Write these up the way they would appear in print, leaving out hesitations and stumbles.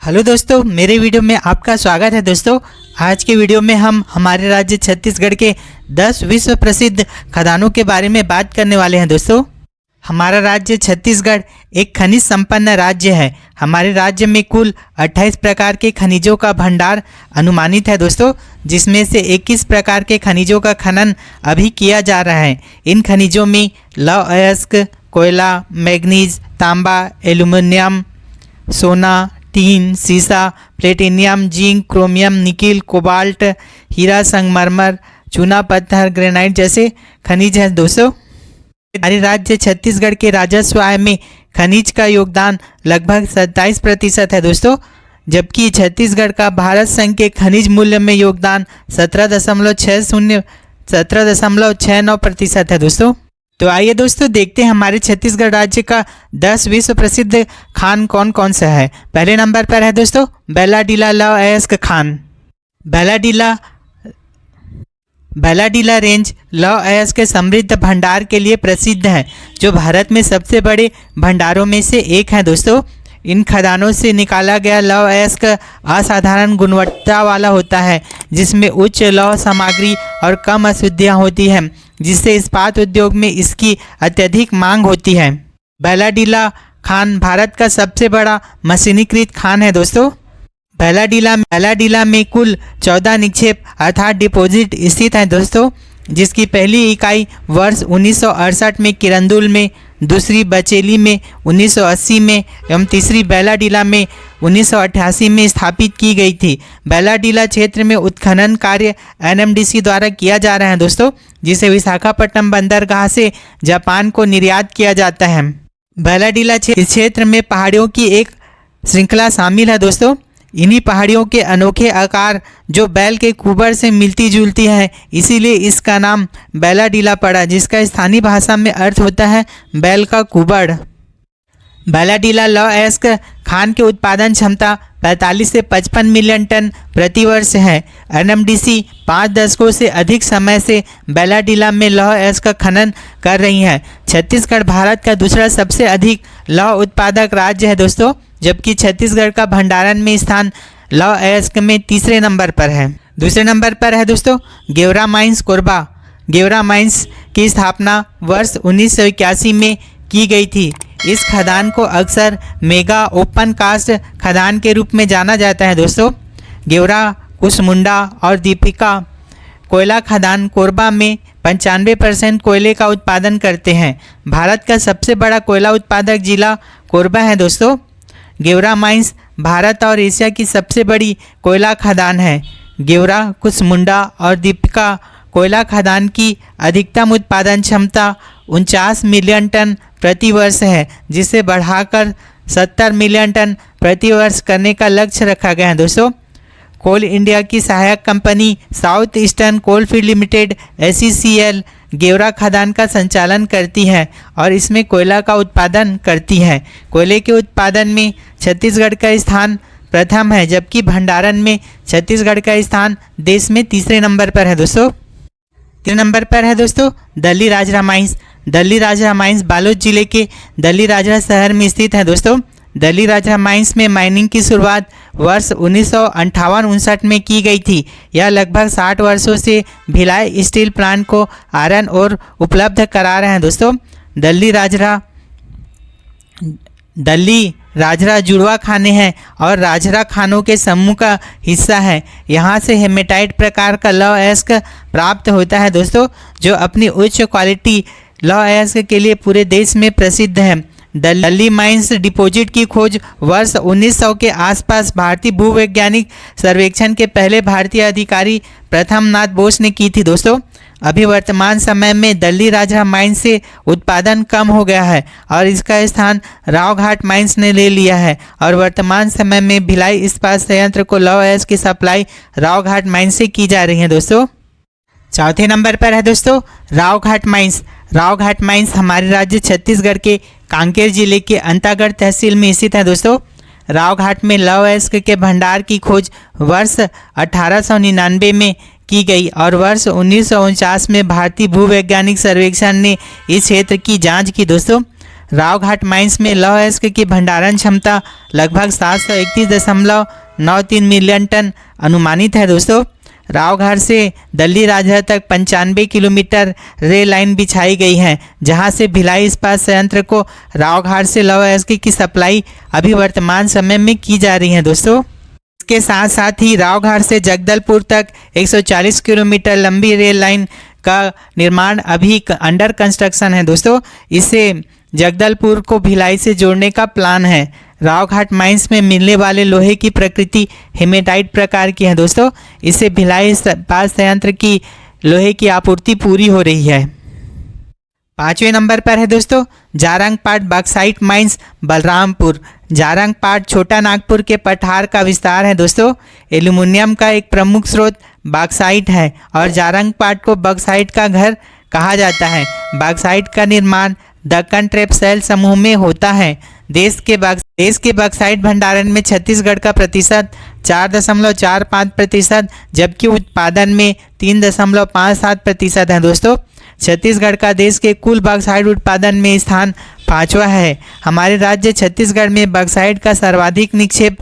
Hello दोस्तों, मेरे video में आपका स्वागत है। दोस्तों, आज के वीडियो में हम हमारे राज्य छत्तीसगढ़ के 10 विश्व प्रसिद्ध खदानों के बारे में बात करने वाले हैं। दोस्तों, हमारा राज्य छत्तीसगढ़ एक खनिज संपन्न राज्य है। हमारे राज्य में कुल 28 प्रकार के खनिजों का भंडार अनुमानित है। दोस्तों, जिसमें से 21 प्रकार के खनिजों का खनन अभी किया जा रहा है। इन खनिजों में लौह अयस्क, कोयला, मैग्नीज, तांबा, एल्युमिनियम, सोना, टीन, सीसा, platinum, zinc, chromium, nickel, cobalt, हीरा, संगमरमर, चूना पत्थर, ग्रेनाइट जैसे खनिज हैं। दोस्तों, हमारे राज्य छत्तीसगढ़ के राजस्व आय में खनिज का योगदान लगभग 27% है। दोस्तों, जबकि छत्तीसगढ़ का भारत संघ के खनिज मूल्य में योगदान 17.69% है। दोस्तों, तो आइए दोस्तों देखते हैं हमारे छत्तीसगढ़ राज्य का 10 विश्व प्रसिद्ध खान कौन कौन सा है। पहले नंबर पर है दोस्तों बैलाडीला लौह अयस्क खान। बैलाडीला रेंज लौह अयस्क के समृद्ध भंडार के लिए प्रसिद्ध है, जो भारत में सबसे बड़े भंडारों में से एक है। दोस्तों, इन खदानों से निकाला गया लौह अयस्क असाधारण गुणवत्ता वाला होता है, जिसमें उच्च लौह सामग्री और कम अशुद्धियाँ होती हैं, जिससे इस्पात उद्योग में इसकी अत्यधिक मांग होती है। बैलाडीला खान भारत का सबसे बड़ा मशीनीकृत खान है। दोस्तों, बैलाडीला में कुल 14 निक्षेप अर्थात डिपॉजिट स्थित हैं। दोस्तों, जिसकी पहली इकाई वर्ष 1968 में किरंदुल में, दूसरी बचेली में 1980 में एवं तीसरी बैलाडीला में 1988 में स्थापित की गई थी। बैलाडीला क्षेत्र में उत्खनन कार्य एनएमडीसी द्वारा किया जा रहा है। दोस्तों, जिसे विशाखापट्टनम बंदरगाह से जापान को निर्यात किया जाता है। बैलाडीला क्षेत्र में पहाड़ियों की एक श्रृंखला शामिल है। दोस्तों, इन्हीं पहाड़ियों के अनोखे आकार जो बैल के कुबर से मिलती जुलती है, इसीलिए इसका नाम बैलाडीला पड़ा, जिसका स्थानीय भाषा में अर्थ होता है बैल का कुबड़। बैलाडीला लौह अयस्क खान की उत्पादन क्षमता 45 से 55 मिलियन टन प्रति वर्ष है। एनएमडीसी 5 दशकों से अधिक समय से बैलाडीला में लौह अयस्क का खनन कर रही है। छत्तीसगढ़ भारत का दूसरा सबसे अधिक लौह उत्पादक राज्य है। दोस्तों, जबकि छत्तीसगढ़ का भंडारण में स्थान लौह अयस्क में तीसरे नंबर पर है। दूसरे नंबर पर है दोस्तों गेवरा माइंस कोरबा। गेवरा माइंस की स्थापना वर्ष 1981 में की गई थी। इस खदान को अक्सर मेगा ओपन कास्ट खदान के रूप में जाना जाता है। दोस्तों, गेवरा, कुसमुंडा और दीपिका कोयला खदान कोरबा में 95% कोयले का उत्पादन करते हैं। भारत का सबसे बड़ा कोयला उत्पादक जिला कोरबा है। दोस्तों, गेवरा माइंस भारत और एशिया की सबसे बड़ी कोयला खदान है। गेवरा, कुसमुंडा और दीपिका कोयला खदान की अधिकतम उत्पादन क्षमता 49 मिलियन टन प्रति वर्ष है, जिसे बढ़ाकर 70 मिलियन टन प्रति वर्ष करने का लक्ष्य रखा गया है। दोस्तों, कोल इंडिया की सहायक company south eastern coalfield limited SECL Gevra खदान का संचालन करती है और इसमें कोयला का उत्पादन करती है। कोयले के उत्पादन में छत्तीसगढ़ का स्थान प्रथम है, जबकि भंडारण में छत्तीसगढ़ का स्थान देश में तीसरे नंबर पर है। दोस्तों, तीसरे नंबर पर है दोस्तों दल्ली राजरा माइंस। दल्ली राजरा माइंस बालोद जिले के दल्ली राजरा शहर में स्थित है। दोस्तों, दल्ली राजरा माइंस में माइनिंग की शुरुआत वर्ष 1958-59 में की गई थी। यह लगभग 60 वर्षों से भिलाई स्टील प्लांट को आयरन और उपलब्ध करा रहे हैं। दोस्तों, दल्ली राजरा जुड़वा खाने हैं और राजरा खानों के समूह का हिस्सा है। यहाँ से हेमेटाइट प्रकार का लौह अयस्क प्राप्त होता है। दोस्तों, जो अपनी उच्च क्वालिटी लौह अयस्क के लिए पूरे देश में प्रसिद्ध है। दल्ली माइंस डिपॉजिट की खोज वर्ष 1900 के आसपास भारतीय भूवैज्ञानिक सर्वेक्षण के पहले भारतीय अधिकारी प्रथम नाथ बोस ने की थी। दोस्तों, अभी वर्तमान समय में दल्ली राजरा माइंस से उत्पादन कम हो गया है और इसका स्थान रावघाट माइंस ने ले लिया है और वर्तमान समय में भिलाई इस्पात संयंत्र को लौह अयस्क की सप्लाई रावघाट माइंस से की जा रही है। दोस्तों, चौथे नंबर पर है दोस्तों रावघाट माइंस। रावघाट माइंस हमारे राज्य छत्तीसगढ़ के कांकेर जिले के अंतागढ़ तहसील में स्थित है। दोस्तों, रावघाट में लौह अयस्क के भंडार की खोज वर्ष 1899 में की गई और वर्ष 1949 में भारतीय भूवैज्ञानिक सर्वेक्षण ने इस क्षेत्र की जांच की। दोस्तों, रावघाट माइंस में लौह अयस्क की भंडारण क्षमता लगभग 731.93 मिलियन टन अनुमानित है दोस्तों। रावघाट से दिल्ली राजधानी तक 95 किलोमीटर रेल लाइन बिछाई गई है, जहां से भिलाई इस्पात संयंत्र को रावघाट से लौह अयस्क की सप्लाई अभी वर्तमान समय में की जा रही है दोस्तों। इसके साथ साथ ही रावघाट से जगदलपुर तक 140 किलोमीटर लंबी रेल लाइन का निर्माण अभी अंडर कंस्ट्रक्शन है दोस्तों। इसे जगदलपुर को भिलाई से जोड़ने का प्लान है। रावघाट माइंस में मिलने वाले लोहे की प्रकृति हेमेटाइट प्रकार की है दोस्तों। इससे भिलाई इस्पात संयंत्र की लोहे की आपूर्ति पूरी हो रही है। 5वें नंबर पर है दोस्तों जारंगपाट बॉक्साइट माइंस बलरामपुर। जारंगपाट छोटा नागपुर के पठार का विस्तार है दोस्तों। एल्यूमिनियम का एक प्रमुख स्रोत बॉक्साइट है और जारंगपाट को बॉक्साइट का घर कहा जाता है। बॉक्साइट का निर्माण दक्कन ट्रेपसेल समूह में होता है। देश के बॉक्साइट भंडारण में छत्तीसगढ़ का प्रतिशत 4.45%, जबकि उत्पादन में 3.57% है दोस्तों। छत्तीसगढ़ का देश के कुल बॉक्साइट उत्पादन में स्थान 5वां है। हमारे राज्य छत्तीसगढ़ में बॉक्साइट का सर्वाधिक निक्षेप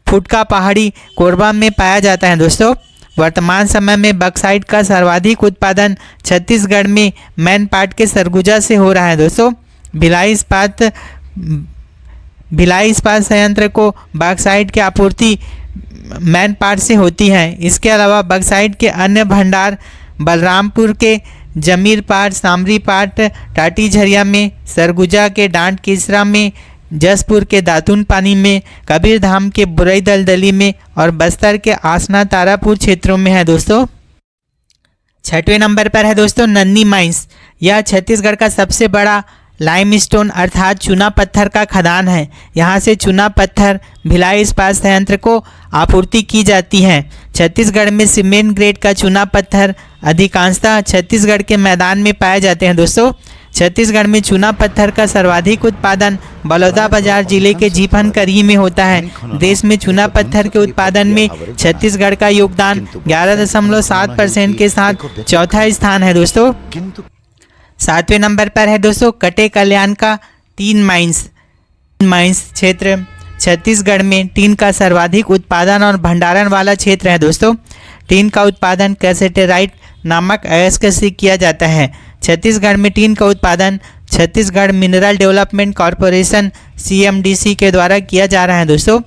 फुटका पहाड़ी कोरबा में पाया जाता है दोस्तों। वर्तमान समय में बॉक्साइट का सर्वाधिक उत्पादन छत्तीसगढ़ में मैनपाट के सरगुजा से हो रहा है दोस्तों। भिलाई इस्पात संयंत्र को बॉक्साइट की आपूर्ति मैनपाट से होती है। इसके अलावा बॉक्साइट के अन्य भंडार बलरामपुर के जमीरपाट, सामरीपाट, टाटी झरिया में, सरगुजा के डांड केसरा में, जसपुर के दातून पानी में, कबीरधाम के बुरई दलदली में और बस्तर के आसना तारापुर क्षेत्रों में है दोस्तों। 6वें नंबर पर है दोस्तों नन्नी माइंस। यह छत्तीसगढ़ का सबसे बड़ा लाइमस्टोन अर्थात चूना पत्थर का खदान है। यहाँ से चूना पत्थर भिलाई इस्पात संयंत्र को आपूर्ति की जाती है। छत्तीसगढ़ में सीमेंट ग्रेड का चूना पत्थर अधिकांशतः छत्तीसगढ़ के मैदान में पाए जाते हैं दोस्तों। छत्तीसगढ़ में चूना पत्थर का सर्वाधिक उत्पादन बलौदाबाजार जिले के जीपनकरी में होता है। देश में चूना पत्थर के उत्पादन में छत्तीसगढ़ का योगदान 11.7% के साथ चौथा स्थान है दोस्तों। 7वें नंबर पर है दोस्तों कटे कल्याण का टीन माइंस क्षेत्र। छत्तीसगढ़ में टीन का सर्वाधिक उत्पादन और भंडारण वाला क्षेत्र है दोस्तों। टीन का उत्पादन कैसेटेराइट नामक अयस्क से किया जाता है। छत्तीसगढ़ में टीन का उत्पादन Chhattisgarh mineral development corporation CMDC के द्वारा किया जा रहा है दोस्तों।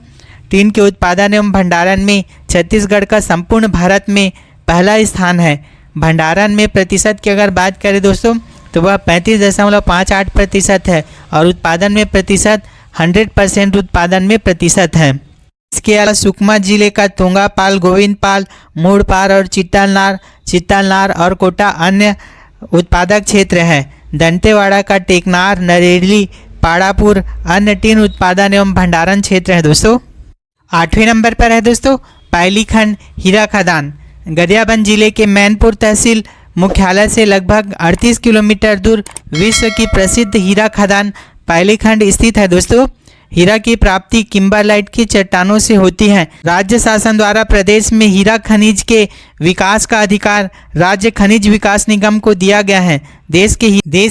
टीन के उत्पादन एवं भंडारण में छत्तीसगढ़ का संपूर्ण भारत में पहला स्थान है। भंडारण में प्रतिशत की अगर बात करें दोस्तों तो वह 35.58% है और उत्पादन में प्रतिशत 100% उत्पादन में प्रतिशत है। इसके अलावा सुकमा जिले का तोंगापाल, गोविंदपाल, मूड़पार और चित्तलनार और कोटा अन्य उत्पादक क्षेत्र है। दंतेवाड़ा का टेकनार, नरेली, पाड़ापुर अन्य टीन उत्पादन एवं भंडारण क्षेत्र है दोस्तों। 8वें नंबर पर है दोस्तों पायलीखंड हीरा खदान। गरियाबंद जिले के मैनपुर तहसील मुख्यालय से लगभग 38 किलोमीटर दूर विश्व की प्रसिद्ध हीरा खदान पायलीखंड स्थित है दोस्तों। हीरा की प्राप्ति किम्बरलाइट की चट्टानों से होती है। राज्य शासन द्वारा प्रदेश में हीरा खनिज के विकास का अधिकार राज्य खनिज विकास निगम को दिया गया है। देश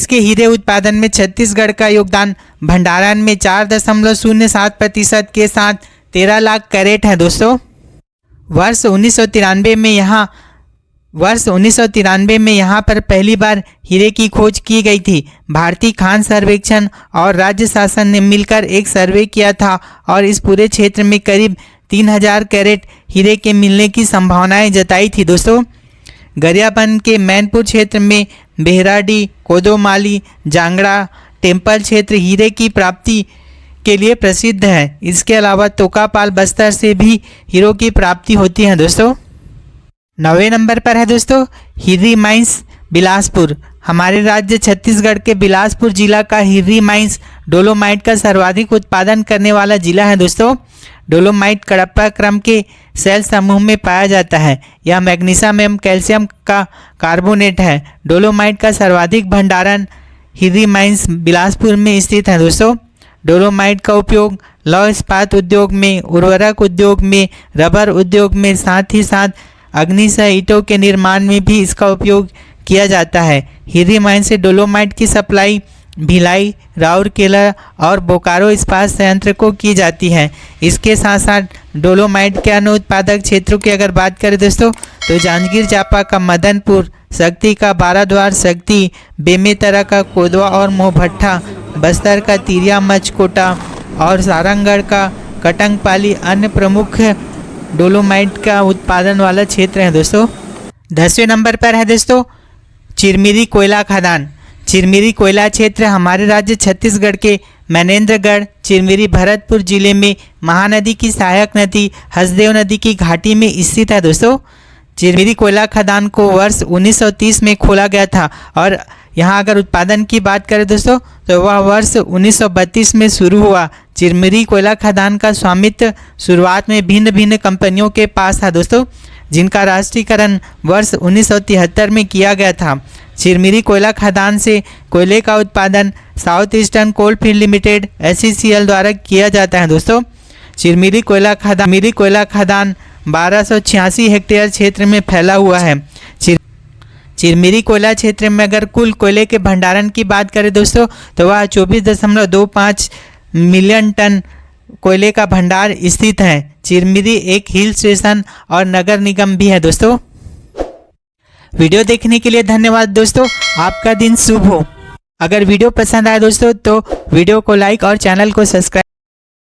के हीरे उत्पादन में छत्तीसगढ़ का योगदान भंडारण में 4.07% के साथ 13 लाख कैरेट है दोस्तों। वर्ष 1993 में यहाँ पर पहली बार हीरे की खोज की गई थी। भारतीय खान सर्वेक्षण और राज्य शासन ने मिलकर एक सर्वे किया था और इस पूरे क्षेत्र में करीब 3000 कैरेट हीरे के मिलने की संभावनाएं जताई थी दोस्तों। गरियाबंद के मैनपुर क्षेत्र में बेहराडी, कोदोमाली, जांगड़ा टेम्पल क्षेत्र हीरे की प्राप्ति के लिए प्रसिद्ध है। इसके अलावा तोकापाल, बस्तर से भी हीरों की प्राप्ति होती है दोस्तों। 9वें नंबर पर है दोस्तों हिर्री माइंस बिलासपुर। हमारे राज्य छत्तीसगढ़ के बिलासपुर जिला का हिर्री माइंस डोलोमाइट का सर्वाधिक उत्पादन करने वाला जिला है दोस्तों। डोलोमाइट कडप्पा क्रम के सेल समूह में पाया जाता है। यह मैग्नीशियम एवं कैल्शियम का कार्बोनेट है। डोलोमाइट का सर्वाधिक भंडारण हिर्री माइंस बिलासपुर में स्थित है दोस्तों। डोलोमाइट का उपयोग लौह इस्पात उद्योग में, उर्वरक उद्योग में, रबर उद्योग में, साथ ही साथ अग्निशय ईंटों के निर्माण में भी इसका उपयोग किया जाता है। हिर्री माइन से डोलोमाइट की सप्लाई भिलाई, राउरकेला और बोकारो इस्पात संयंत्र को की जाती है। इसके साथ साथ डोलोमाइट के अन्य उत्पादक क्षेत्रों की अगर बात करें दोस्तों, तो जांजगीर चांपा का मदनपुर, शक्ति का बाराद्वार शक्ति, बेमेतरा का कोदवा और मोहभट्टा, बस्तर का तिरिया मचकोटा और सारंगढ़ का कटंगपाली अन्य प्रमुख डोलोमाइट का उत्पादन वाला क्षेत्र है दोस्तों। 10वें नंबर पर है दोस्तों चिरमिरी कोयला खदान। चिरमिरी कोयला क्षेत्र हमारे राज्य छत्तीसगढ़ के मनेन्द्रगढ़, चिरमिरी, भरतपुर जिले में महानदी की सहायक नदी हसदेव नदी की घाटी में स्थित है दोस्तों। चिरमिरी कोयला खदान को वर्ष 1930 में खोला गया था और यहाँ अगर उत्पादन की बात करें दोस्तों, तो वह वर्ष 1932 में शुरू हुआ। चिरमिरी कोयला खदान का स्वामित्व शुरुआत में भिन्न भिन्न कंपनियों के पास था दोस्तों, जिनका राष्ट्रीयकरण वर्ष 1973 में किया गया था। चिरमिरी कोयला खदान से कोयले का उत्पादन south eastern coalfield limited SECL द्वारा किया जाता है दोस्तों। चिरमिरी कोयला खदान 1286 हेक्टेयर क्षेत्र में फैला हुआ है। चिरमिरी कोयला क्षेत्र में अगर कुल कोयले के भंडारण की बात करें दोस्तों, तो वह 24.25 मिलियन टन कोयले का भंडार स्थित है। चिरमिरी एक हिल स्टेशन और नगर निगम भी है दोस्तों। वीडियो देखने के लिए धन्यवाद दोस्तों, आपका दिन शुभ हो। अगर वीडियो पसंद आए दोस्तों तो वीडियो को लाइक और चैनल को सब्सक्राइब